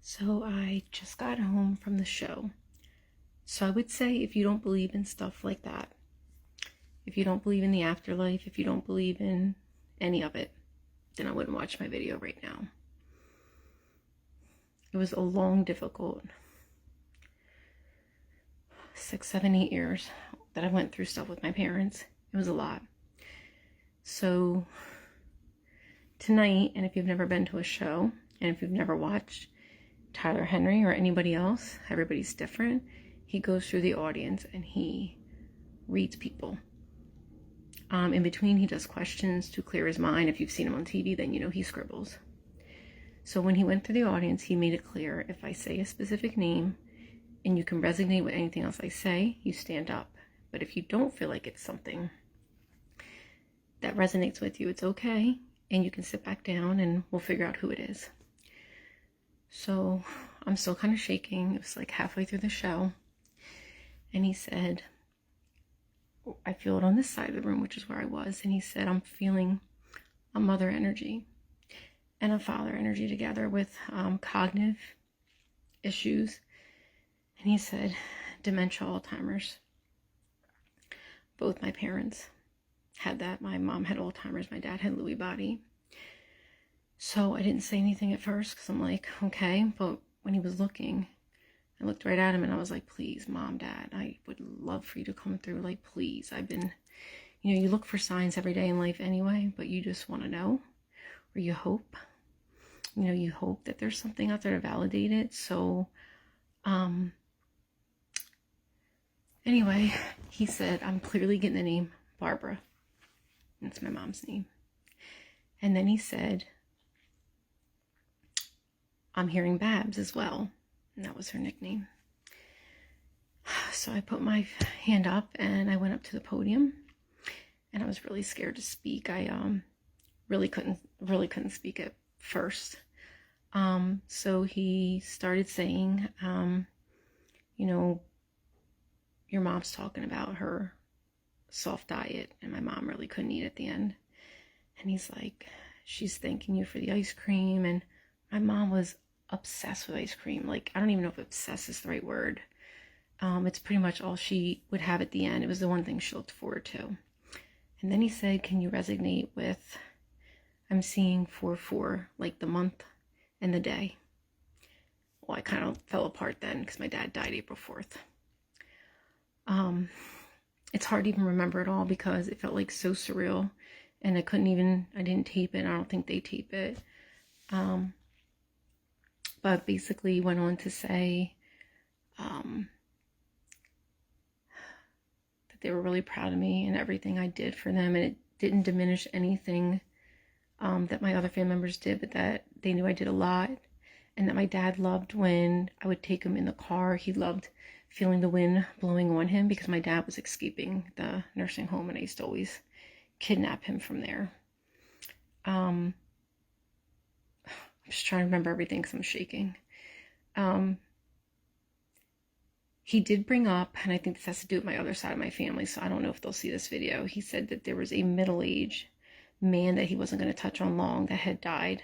So I just got home from the show. So I would say if you don't believe in stuff like that, if you don't believe in the afterlife, if you don't believe in any of it, then I wouldn't watch my video right now. It was a long, difficult 6, 7, 8 years that I went through stuff with my parents. It was a lot. So tonight, and if you've never been to a show, and if you've never watched Tyler Henry or anybody else, everybody's different. He goes through the audience and he reads people. In between, he does questions to clear his mind. If you've seen him on TV, then you know he scribbles. So when he went through the audience, he made it clear, if I say a specific name and you can resonate with anything else I say, you stand up. But if you don't feel like it's something that resonates with you, it's okay. And you can sit back down and we'll figure out who it is. So I'm still kind of shaking. It was like halfway through the show. And he said, I feel it on this side of the room, which is where I was. And he said, I'm feeling a mother energy and a father energy together with cognitive issues. And he said, dementia, Alzheimer's. Both my parents had that. My mom had Alzheimer's. My dad had Lewy body. So I didn't say anything at first because I'm like, okay. But when he was looking, I looked right at him and I was like, please, Mom, Dad, I would love for you to come through. Like, please. I've been, you look for signs every day in life anyway, but you just want to know, or you hope, you hope that there's something out there to validate it. So, anyway, he said, I'm clearly getting the name Barbara. That's my mom's name. And then he said, I'm hearing Babs as well. And that was her nickname. So I put my hand up and I went up to the podium and I was really scared to speak. I really couldn't speak at first. So he started saying, your mom's talking about her soft diet and my mom really couldn't eat at the end. And he's like, she's thanking you for the ice cream. And my mom was obsessed with ice cream. Like, I don't even know if obsessed is the right word. It's pretty much all she would have at the end. It was the one thing she looked forward to. And then he said, can you resonate with, I'm seeing 4/4, like the month and the day. Well, I kind of fell apart then because my dad died April 4th. It's hard to even remember it all because it felt like so surreal and I didn't tape it. I don't think they tape it. But basically went on to say that they were really proud of me and everything I did for them. And it didn't diminish anything that my other family members did, but that they knew I did a lot. And that my dad loved when I would take him in the car. He loved feeling the wind blowing on him because my dad was escaping the nursing home and I used to always kidnap him from there. I'm just trying to remember everything because I'm shaking. He did bring up, and I think this has to do with my other side of my family, so I don't know if they'll see this video. He said that there was a middle-aged man that he wasn't going to touch on long that had died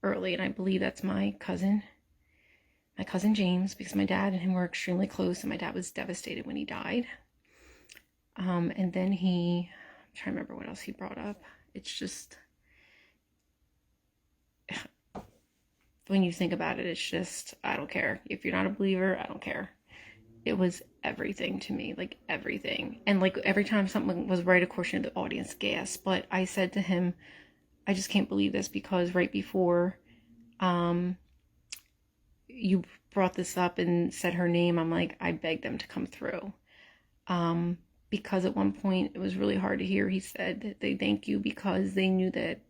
early, and I believe that's my cousin James, because my dad and him were extremely close, and my dad was devastated when he died. And then I'm trying to remember what else he brought up. It's just, when you think about it, it's just, I don't care. If you're not a believer, I don't care. It was everything to me, like everything. And like every time something was right, of course, the audience gasped. But I said to him, I just can't believe this because right before you brought this up and said her name, I'm like, I begged them to come through. Because at one point it was really hard to hear. He said that they thank you because they knew that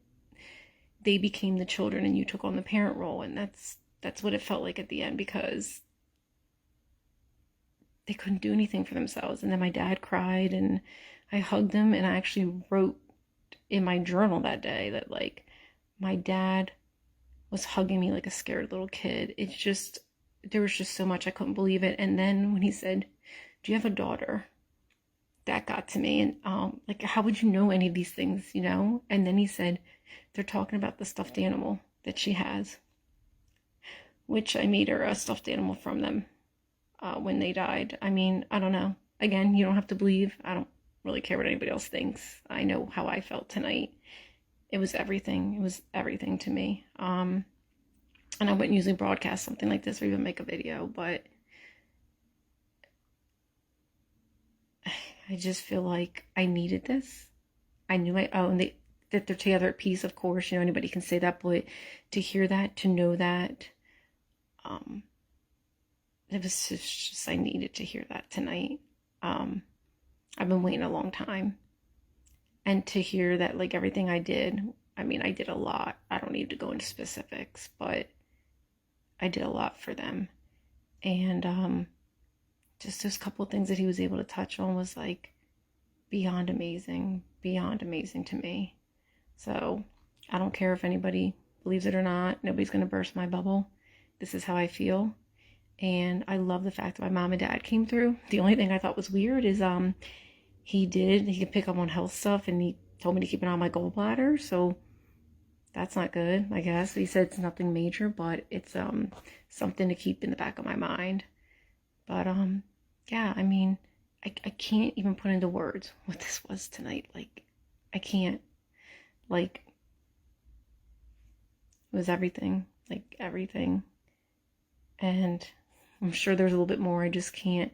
they became the children and you took on the parent role. And that's what it felt like at the end because they couldn't do anything for themselves. And then my dad cried and I hugged him and I actually wrote in my journal that day that like my dad was hugging me like a scared little kid. It's just, there was just so much, I couldn't believe it. And then when he said, do you have a daughter? That got to me. And like, how would you know any of these things, And then he said, they're talking about the stuffed animal that she has. which I made her a stuffed animal from them when they died. I mean, I don't know. Again, you don't have to believe. I don't really care what anybody else thinks. I know how I felt tonight. It was everything. It was everything to me. And I wouldn't usually broadcast something like this or even make a video, but I just feel like I needed this. I knew that they're together at peace, of course, anybody can say that, but to hear that, to know that, it was just I needed to hear that tonight. I've been waiting a long time. And to hear that, like, everything I did, I mean, I did a lot. I don't need to go into specifics, but I did a lot for them. And just those couple of things that he was able to touch on was like beyond amazing to me. So I don't care if anybody believes it or not. Nobody's going to burst my bubble. This is how I feel. And I love the fact that my mom and dad came through. The only thing I thought was weird is he could pick up on health stuff, and he told me to keep an eye on my gallbladder. So that's not good, I guess. He said it's nothing major, but it's something to keep in the back of my mind. But yeah, I mean, I can't even put into words what this was tonight. Like, I can't. Like, it was everything. Like, everything. And I'm sure there's a little bit more. I just can't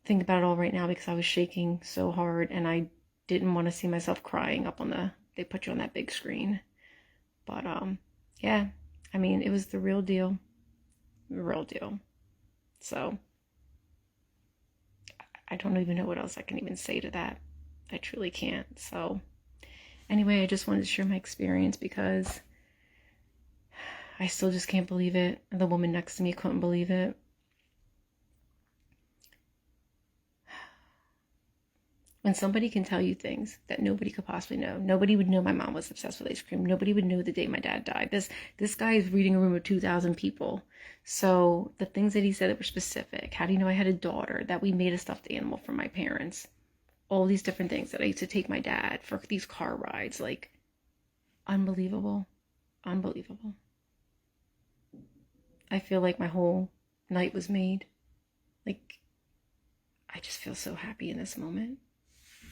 think about it all right now because I was shaking so hard and I didn't want to see myself crying up on they put you on that big screen. But yeah, I mean, it was the real deal. The real deal. So I don't even know what else I can even say to that. I truly can't. So anyway, I just wanted to share my experience because I still just can't believe it. The woman next to me couldn't believe it. When somebody can tell you things that nobody could possibly know. Nobody would know my mom was obsessed with ice cream. Nobody would know the day my dad died. This guy is reading a room of 2,000 people. So the things that he said that were specific. How do you know I had a daughter? That we made a stuffed animal for my parents. All these different things that I used to take my dad for these car rides. Like, unbelievable. Unbelievable. I feel like my whole night was made. Like, I just feel so happy in this moment.